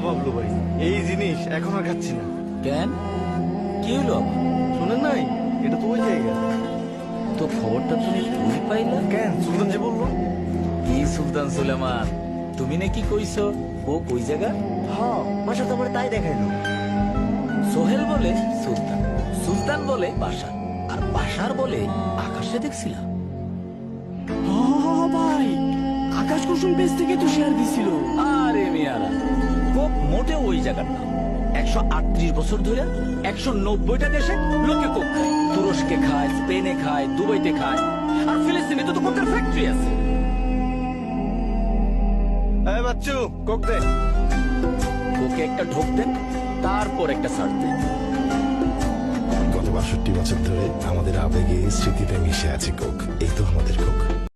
বাবলু ভাই, এই জিনিস এখন আর খাচ্ছি না। কেন, কি হলো আবার? শোনেন নাই, এটা তো ওই জায়গা। তো খবরটা তুমি কই পাইলা? কেন, সুলতান যে বললো। কি সুলতান সুলেমান, তুমি নাকি কইছো ও কই জায়গা? হ্যাঁ, বাসা তো আমার তাই দেখাইলো। সোহেল বলে সুলতান, সুলতান বলে বাসার, আর বাসার বলে আকাশে দেখছিলাম। ভাই, আকাশ কুসুম পেজ থেকে তো শেয়ার দিছিল। আরে মিয়ারা, কোক মোটেও ওই জায়গার না। 138 বছর ধরে 190টা দেশে লোকে কোক খায়। তুরস্কে খায়, স্পেনে খায়, দুবাইতে খায়, আর ফিলিস্তিনে তো কোকের ফ্যাক্টরি আছে। এই বাচ্চু, কোক দে। কোকে একটা ঢোক দেন, তারপর একটা সার্ট দেন। গত 62 বছর ধরে আমাদের আবেগে স্মৃতিতে মিশে আছে কোক। এই তো আমাদের কোক।